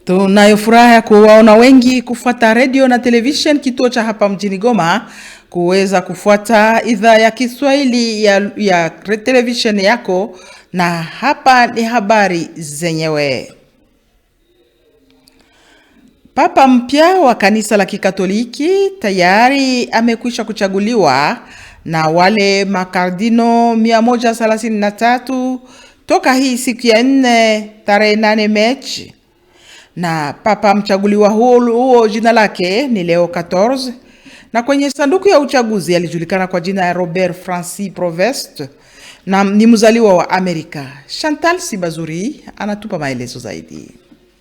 Tunayo furaha kuwaona wengi kufuata radio na television kituo cha hapa mjini Goma, kuweza kufuata idhaa ya Kiswahili ya television yako, na hapa ni habari zenyewe. Papa mpya wa kanisa la Kikatoliki tayari amekwisha kuchaguliwa na wale makardino 133 toka hii siku ya 4 tarehe 8 Machi. Na papa mchaguliwa huo jina lake ni Leo 14, na kwenye sanduku ya uchaguzi alijulikana kwa jina ya Robert Francis Provost, na ni mzaliwa wa Amerika. Chantal Sibazuri anatupa maelezo zaidi.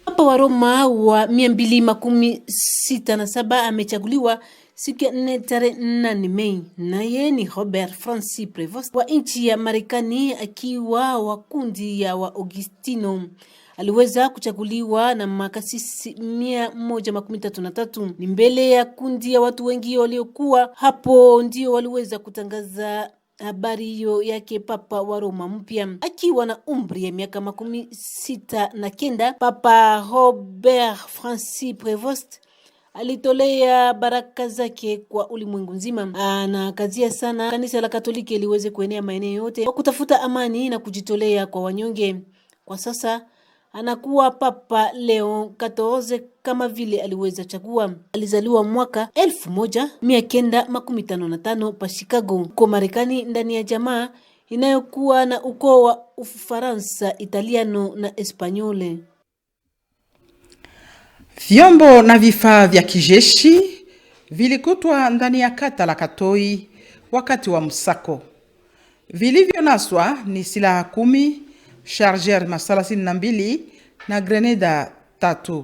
Papa wa Roma wa 267 amechaguliwa siku ya 4 tarehe 8 Mei, naye ni Robert Francis Prevost wa nchi ya Marekani, akiwa wa kundi ya wa Augustino. Aliweza kuchaguliwa na makasisi 133. Ni mbele ya kundi ya watu wengi waliokuwa hapo ndio waliweza kutangaza habari hiyo yake Papa wa Roma mpya. Akiwa na umri ya miaka 69, Papa Robert Francis Prevost alitolea baraka zake kwa ulimwengu nzima. Anakazia sana kanisa la Katoliki liweze kuenea maeneo yote kwa kutafuta amani na kujitolea kwa wanyonge. Kwa sasa anakuwa Papa Leo 14 kama vile aliweza chagua. Alizaliwa mwaka 1955 pa Chicago, kwa Marekani, ndani ya jamaa inayokuwa na ukoo wa Ufaransa, Italiano na Espanyole. Vyombo na vifaa vya kijeshi vilikutwa ndani ya kata la Katoi wakati wa msako. Vilivyonaswa ni silaha 10, charger 32 na grenada 3.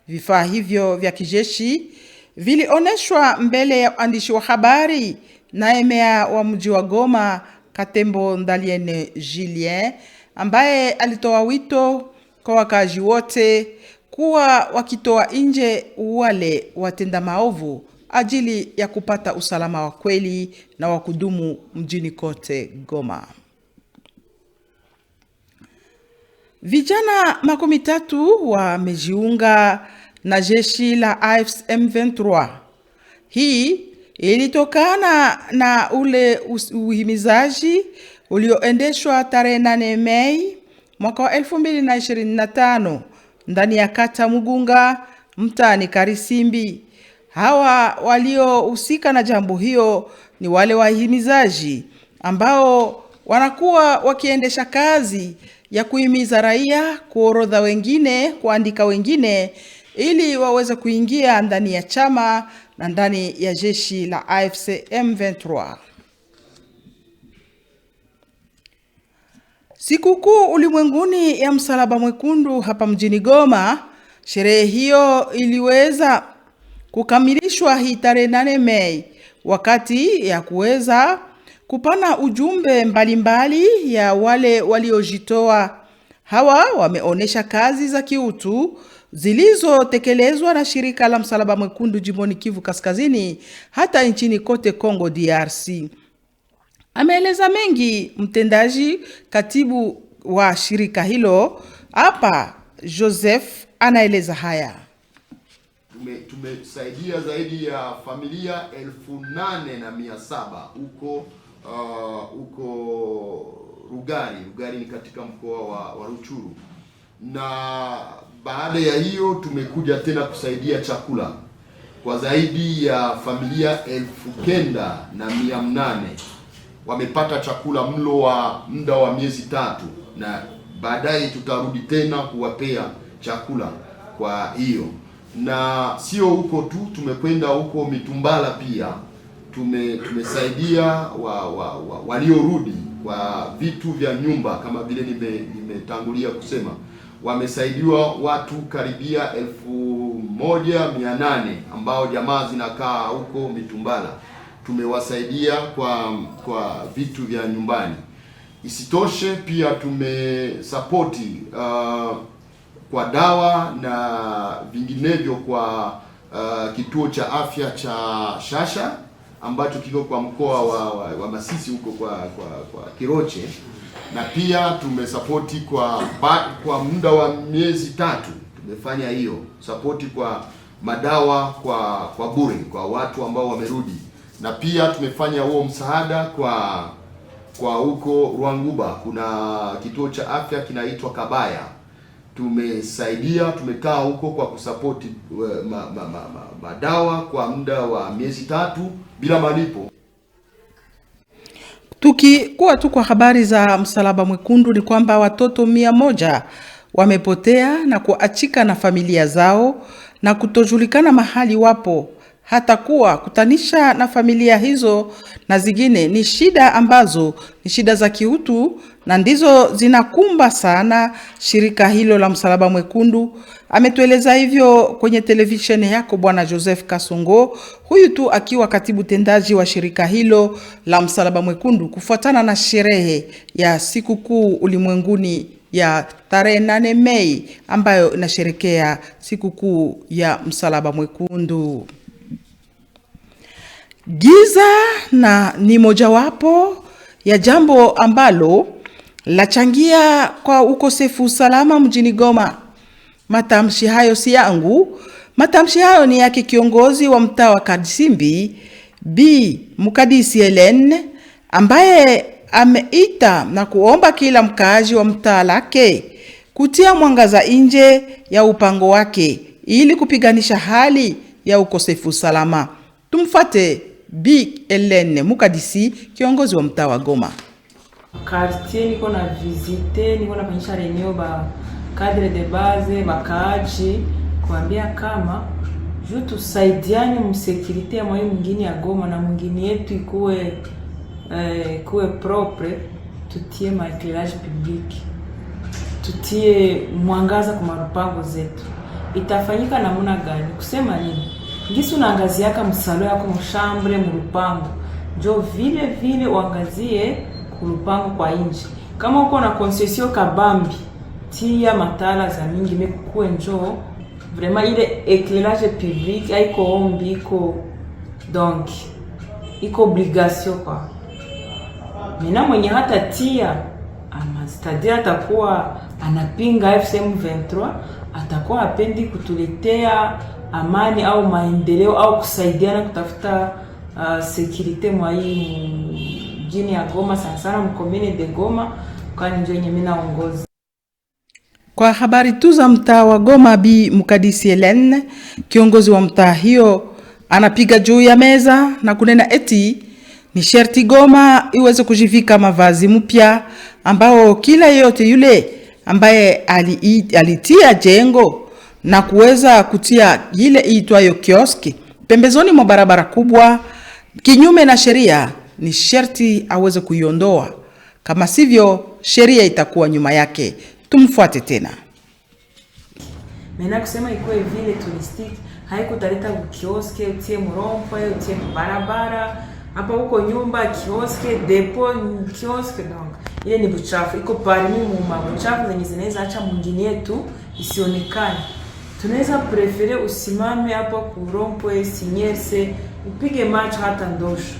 Vifaa hivyo vya kijeshi vilioneshwa mbele ya waandishi wa habari na meya wa mji wa Goma, Katembo Ndalienne Julien, ambaye alitoa wito kwa wakazi wote kuwa wakitoa nje wale watenda maovu ajili ya kupata usalama wa kweli na wa kudumu mjini kote Goma. Vijana 13 wamejiunga na jeshi la AFC M23. Hii ilitokana na ule uhimizaji ulioendeshwa tarehe 8 Mei mwaka wa 2025 ndani ya kata Mugunga, mtaani Karisimbi. Hawa waliohusika na jambo hiyo ni wale wahimizaji ambao wanakuwa wakiendesha kazi ya kuhimiza raia kuorodha wengine, kuandika wengine ili waweze kuingia ndani ya chama na ndani ya jeshi la AFC M23. Sikukuu ulimwenguni ya msalaba mwekundu hapa mjini Goma, sherehe hiyo iliweza kukamilishwa hii tarehe 8 Mei, wakati ya kuweza kupana ujumbe mbalimbali ya wale waliojitoa. Hawa wameonesha kazi za kiutu zilizotekelezwa na shirika la msalaba mwekundu jimboni Kivu Kaskazini hata nchini kote Kongo DRC. Ameeleza mengi mtendaji katibu wa shirika hilo hapa, Joseph anaeleza haya. Tumesaidia zaidi ya familia 8,700 huko Rugari ni katika mkoa wa Ruchuru. Na baada ya hiyo tumekuja tena kusaidia chakula kwa zaidi ya familia 9,800. Wamepata chakula mlo wa muda wa miezi 3, na baadaye tutarudi tena kuwapea chakula. Kwa hiyo na sio huko tu, tumekwenda huko Mitumbala pia tumesaidia waliorudi kwa vitu vya nyumba, kama vile nimetangulia kusema. Wamesaidiwa watu karibia 1,800 ambao jamaa zinakaa huko Mitumbala. Tumewasaidia kwa vitu vya nyumbani. Isitoshe pia tumesapoti kwa dawa na vinginevyo kwa kituo cha afya cha Shasha ambacho kiko kwa mkoa wa Masisi huko kwa na pia tumesapoti kwa muda wa miezi 3 tumefanya hiyo support kwa madawa kwa bure kwa watu ambao wamerudi, na pia tumefanya huo msaada kwa huko Rwanguba kuna kituo cha afya kinaitwa Kabaya. Tumesaidia, tumekaa huko kwa kusapoti madawa kwa muda wa miezi 3 bila malipo. Tukikuwa tu kwa habari za Msalaba Mwekundu ni kwamba watoto 100 wamepotea na kuachika na familia zao na kutojulikana mahali wapo. Hata kuwa kutanisha na familia hizo na zingine ni shida ambazo ni shida za kiutu na ndizo zinakumba sana shirika hilo la Msalaba Mwekundu. Ametueleza hivyo kwenye televisheni yako Bwana Joseph Kasongo, huyu tu akiwa katibu tendaji wa shirika hilo la Msalaba Mwekundu, kufuatana na sherehe ya sikukuu ulimwenguni ya tarehe 8 Mei ambayo inasherekea sikukuu ya Msalaba Mwekundu. Giza na ni mojawapo ya jambo ambalo lachangia kwa ukosefu usalama mjini Goma. Matamshi hayo si yangu, matamshi hayo ni yake kiongozi wa mtaa wa Kadisimbi Bi Mukadisi Helen, ambaye ameita na kuomba kila mkaaji wa mtaa lake kutia mwangaza nje ya upango wake ili kupiganisha hali ya ukosefu usalama. Tumfuate Bi Helen Mukadisi, kiongozi wa mtaa wa Goma. Quartier niko na visite, niko na fanyisha reunion ba cadre de base bakaaji kuambia kama juu tusaidiane msekirite ya mwa mwingine ya Goma na mwingine yetu ikuwe propre, tutie maeclairage public, tutie mwangaza kwa marupango zetu. Itafanyika namna gani? Kusema nini? Ngisi unaangaziaka msalo yako mshambre mrupango, njo vile uangazie kurupango kwa inji. Kama uko na concession kabambi, tia matala za mingi mekukue njo vraiment ile éclairage public haiko ombi, donc iko obligation kwa. Mina mwenye hata tia c'est-à-dire atakuwa anapinga FCM 23, atakuwa apendi kutuletea amani au maendeleo au kusaidiana kutafuta security mwa hii mjini ya Goma, sana mkomine de Goma, kwani ndio yenye mimi naongoza. Kwa habari tu za mtaa wa Goma, Bi Mukadisi Helen, kiongozi wa mtaa hiyo, anapiga juu ya meza na kunena eti ni sherti Goma iweze kujivika mavazi mpya ambao kila yote yule ambaye alitia jengo na kuweza kutia ile iitwayo kioski pembezoni mwa barabara kubwa kinyume na sheria, ni sherti aweze kuiondoa, kama sivyo sheria itakuwa nyuma yake. Tumfuate tena. Mena kusema ikuwe vile touristic, haikutaleta kioski utie mrompo utie barabara hapa huko nyumba kioski depo kioski, donc ile ni buchafu, iko parmi mu mabuchafu zenye zinaweza acha mwingine yetu isionekane. Tunaweza prefere usimame hapa kurompo sinyese upige macho hata ndosho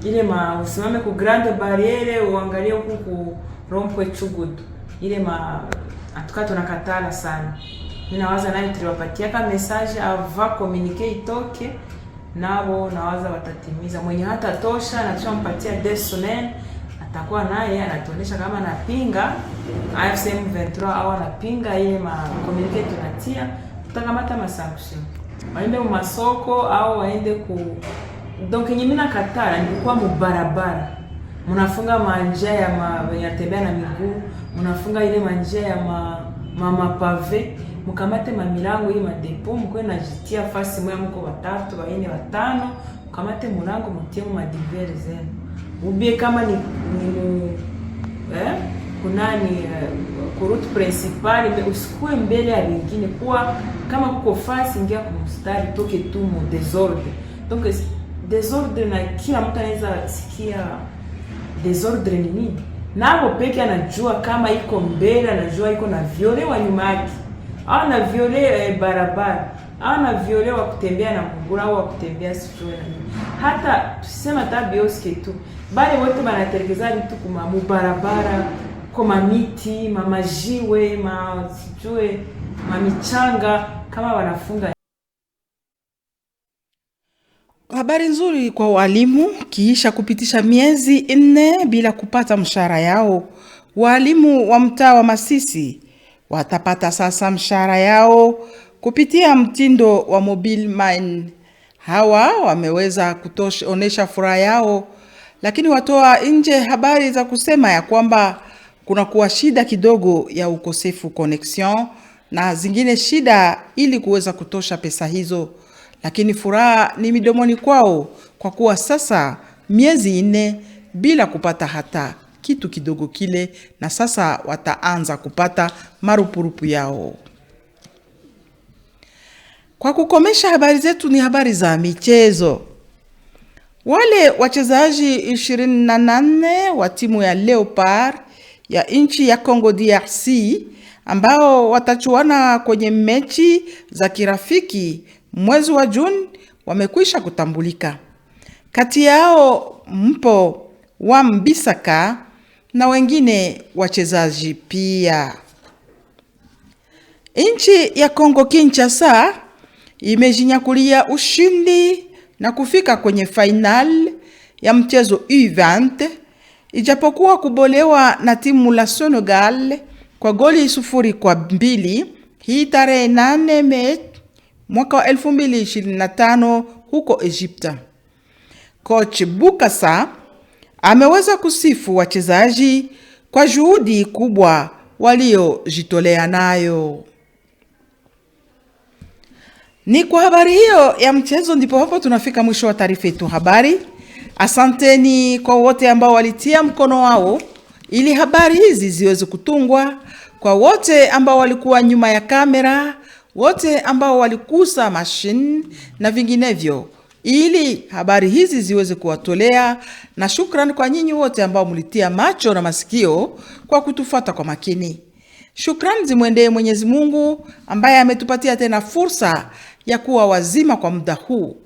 ile usimame ku grande barriere uangalie huku ku rompo chugudu ile atuka tunakatala sana. Mimi nawaza naye tuliwapatia kama message ava communique itoke nabo, nawaza watatimiza. Mwenye hata tosha na tunampatia dessonen atakuwa naye anatuonesha kama anapinga AFCM 23 au anapinga ile communique tunatia, tutakamata masanction. Waende mu masoko au waende donc nyinyi nakatala nilikuwa mubarabara. Mnafunga manja ya tembea na miguu, mnafunga ile manja ya mapave, mkamate milango ile madepo, mko na jitia fasi moja, mko 3, 4, 5, mkamate mlango mtie mu madiver zenu. Ubie kama ni kunani route principale, usikue mbele ya wengine, kwa kama kuko fasi ingia kwa mstari, toke tu mu desordre. Donc desordre na kila mtu anaweza sikia desordre ni nini. Nabo peke anajua kama iko mbele, anajua iko na viole wa nyuma yake, au na viole barabara, au na viole wa kutembea na mguu au wa kutembea sijui na nini. Hata tuseme tabioske tu bale wote banatekeleza vitu kuma barabara, kwa miti, majiwe, sijui mamichanga kama wanafunga. Habari nzuri kwa walimu. Kiisha kupitisha miezi 4 bila kupata mshahara yao, walimu wa mtaa wa Masisi watapata sasa mshahara yao kupitia mtindo wa mobile money. Hawa wameweza kuonesha furaha yao, lakini watoa nje habari za kusema ya kwamba kuna kuwa shida kidogo ya ukosefu connection na zingine shida ili kuweza kutosha pesa hizo. Lakini furaha ni midomoni kwao kwa kuwa sasa miezi 4 bila kupata hata kitu kidogo kile, na sasa wataanza kupata marupurupu yao. Kwa kukomesha habari zetu ni habari za michezo. Wale wachezaji 28 wa timu ya Leopard ya nchi ya Congo DRC ambao watachuana kwenye mechi za kirafiki mwezi wa Juni wamekwisha kutambulika. Kati yao mpo wa Mbisaka na wengine wachezaji pia. Nchi ya Kongo Kinshasa imejinyakulia ushindi na kufika kwenye final ya mchezo U20 ijapokuwa kubolewa na timu la Senegal kwa goli 0-2 hii tarehe 8 Mei mwaka wa 2025 huko Egypta. Coach Bukasa ameweza kusifu wachezaji kwa juhudi kubwa waliojitolea nayo. Ni kwa habari hiyo ya mchezo ndipo hapo tunafika mwisho wa taarifa yetu habari. Asanteni kwa wote ambao walitia mkono wao ili habari hizi ziweze kutungwa, kwa wote ambao walikuwa nyuma ya kamera, wote ambao walikusa machine na vinginevyo ili habari hizi ziweze kuwatolea, na shukrani kwa nyinyi wote ambao mlitia macho na masikio kwa kutufuata kwa makini. Shukrani zimwendee Mwenyezi Mungu ambaye ametupatia tena fursa ya kuwa wazima kwa muda huu.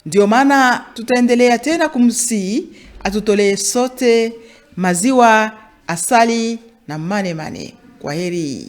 Ndio maana tutaendelea tena kumsihi atutolee sote maziwa, asali na mane. Kwaheri.